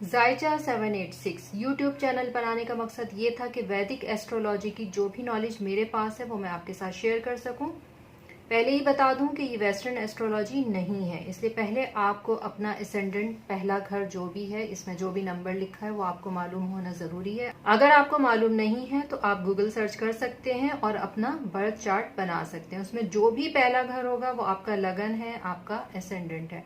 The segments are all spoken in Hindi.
जायचा 786 यूट्यूब चैनल बनाने का मकसद ये था कि वैदिक एस्ट्रोलॉजी की जो भी नॉलेज मेरे पास है वो मैं आपके साथ शेयर कर सकूं। पहले ही बता दूं कि ये वेस्टर्न एस्ट्रोलॉजी नहीं है, इसलिए पहले आपको अपना एसेंडेंट, पहला घर जो भी है, इसमें जो भी नंबर लिखा है वो आपको मालूम होना जरूरी है। अगर आपको मालूम नहीं है तो आप गूगल सर्च कर सकते हैं और अपना बर्थ चार्ट बना सकते हैं। उसमें जो भी पहला घर होगा वो आपका लगन है, आपका एसेंडेंट है।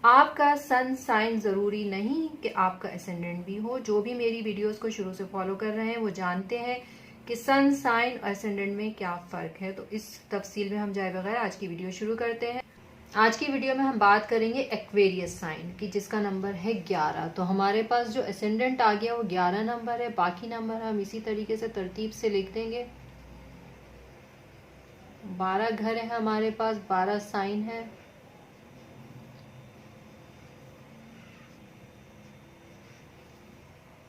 आपका सन साइन जरूरी नहीं कि आपका एसेंडेंट भी हो। जो भी मेरी वीडियोस को शुरू से फॉलो कर रहे हैं वो जानते हैं कि सन साइन और एसेंडेंट में क्या फर्क है। तो इस तफसील में हम जाए बगैर आज की वीडियो शुरू करते हैं। आज की वीडियो में हम बात करेंगे एक्वेरियस साइन की, जिसका नंबर है 11। तो हमारे पास जो एसेंडेंट आ गया वो 11 नंबर है। बाकी नंबर हम इसी तरीके से तरतीब से लिख देंगे। 12 घर है हमारे पास, 12 साइन है।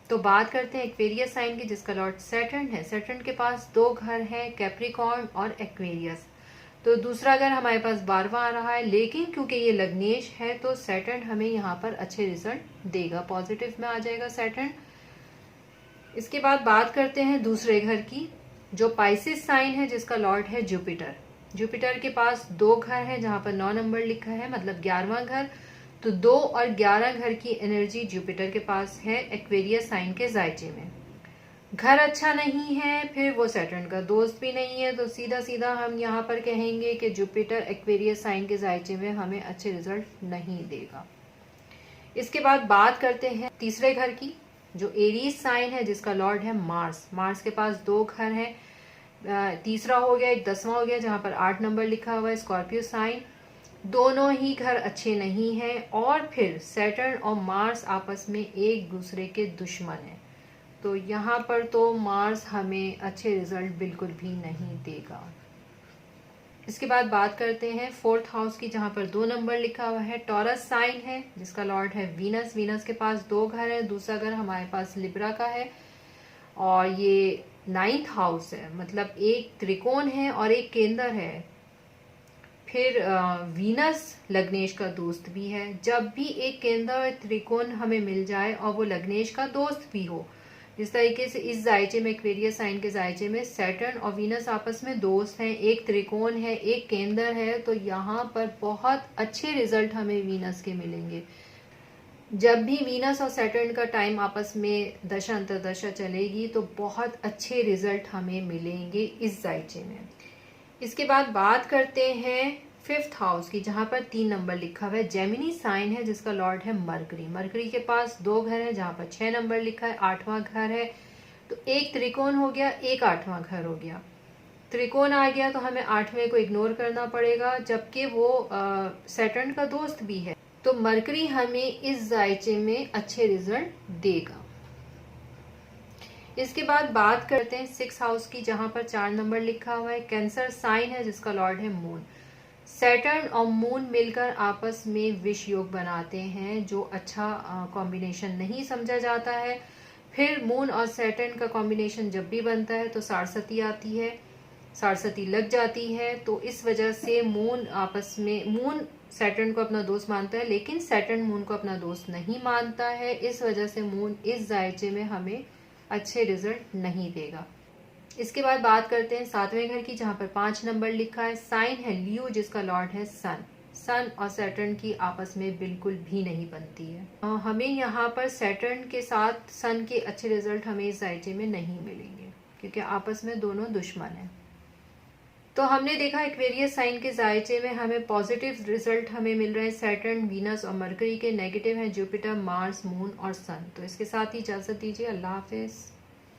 तो बात करते हैं एक्वेरियस साइन की, जिसका लॉर्ड सैटर्न है। सैटर्न के पास 2 घर हैं, कैप्रिकॉर्न और एक्वेरियस। तो दूसरा घर हमारे पास 12वां आ रहा है, लेकिन क्योंकि ये लग्नेश है तो सैटर्न हमें यहाँ पर अच्छे रिजल्ट देगा, पॉजिटिव में आ जाएगा सैटर्न। इसके बाद बात करते हैं दूसरे घर की, जो पाइसिस साइन है, जिसका लॉर्ड है जुपिटर। जुपिटर के पास 2 घर है जहां पर 9 नंबर लिखा है, मतलब 11वां घर। तो 2 और 11 घर की एनर्जी जुपिटर के पास है एक्वेरियस साइन के जायचे में। घर अच्छा नहीं है, फिर वो सैटर्न का दोस्त भी नहीं है, तो सीधा सीधा हम यहाँ पर कहेंगे कि जुपिटर एक्वेरियस साइन के जायचे में हमें अच्छे रिजल्ट नहीं देगा। इसके बाद बात करते हैं तीसरे घर की, जो एरीज साइन है, जिसका लॉर्ड है मार्स। मार्स के पास 2 घर हैं, तीसरा हो गया, एक 10वां हो गया जहां पर 8 नंबर लिखा हुआ है, स्कॉर्पियो साइन। दोनों ही घर अच्छे नहीं हैं, और फिर सैटर्न और मार्स आपस में एक दूसरे के दुश्मन हैं। तो यहाँ पर तो मार्स हमें अच्छे रिजल्ट बिल्कुल भी नहीं देगा। इसके बाद बात करते हैं 4th हाउस की, जहां पर 2 नंबर लिखा हुआ है। टॉरस साइन है, जिसका लॉर्ड है वीनस। वीनस के पास 2 घर है, दूसरा घर हमारे पास लिब्रा का है, और ये 9th हाउस है, मतलब एक त्रिकोण है और एक केंद्र है। फिर वीनस लग्नेश का दोस्त भी है। जब भी एक केंद्र और त्रिकोण हमें मिल जाए और वो लग्नेश का दोस्त भी हो, जिस तरीके से इस जायचे में, एक्वेरियस साइन के जायचे में सैटर्न और वीनस आपस में दोस्त हैं, एक त्रिकोण है, एक केंद्र है, तो यहाँ पर बहुत अच्छे रिजल्ट हमें वीनस के मिलेंगे। जब भी वीनस और सैटर्न का टाइम आपस में दशा अंतरदशा चलेगी तो बहुत अच्छे रिजल्ट हमें मिलेंगे इस जायचे में। इसके बाद बात करते हैं 5th हाउस की, जहां पर 3 नंबर लिखा हुआ है। जेमिनी साइन है, जिसका लॉर्ड है मरकरी। मरकरी के पास 2 घर है जहां पर 6 नंबर लिखा है, 8वां घर है। तो एक त्रिकोण हो गया, एक 8वां घर हो गया। त्रिकोण आ गया तो हमें 8वें को इग्नोर करना पड़ेगा, जबकि वो सैटर्न का दोस्त भी है। तो मरकरी हमें इस जायचे में अच्छे रिजल्ट देगा। इसके बाद बात करते हैं 6th हाउस की, जहां पर 4 नंबर लिखा हुआ है। कैंसर साइन है, जिसका लॉर्ड है मून। सैटर्न और मून मिलकर आपस में विष योग बनाते हैं, जो अच्छा कॉम्बिनेशन नहीं समझा जाता है। फिर मून और सैटर्न का कॉम्बिनेशन जब भी बनता है तो सारस्वती आती है, सारस्वती लग जाती है। तो इस वजह से मून आपस में, मून सैटर्न को अपना दोस्त मानता है, लेकिन सैटर्न मून को अपना दोस्त नहीं मानता है। इस वजह से मून इस जायचे में हमें अच्छे रिजल्ट नहीं देगा। इसके बाद बात करते हैं 7वें घर की, जहां पर 5 नंबर लिखा है। साइन है लियो, जिसका लॉर्ड है सन। सन और सैटर्न की आपस में बिल्कुल भी नहीं बनती है। हमें यहाँ पर सैटर्न के साथ सन के अच्छे रिजल्ट हमें इस जायचे में नहीं मिलेंगे, क्योंकि आपस में दोनों दुश्मन हैं। तो हमने देखा एक्वेरियस साइन के जायचे में हमें पॉजिटिव रिजल्ट हमें मिल रहे हैं सैटर्न, वीनस और मरकरी के। नेगेटिव है जुपिटर, मार्स, मून और सन। तो इसके साथ ही इजाजत दीजिए। अल्लाह हाफिज।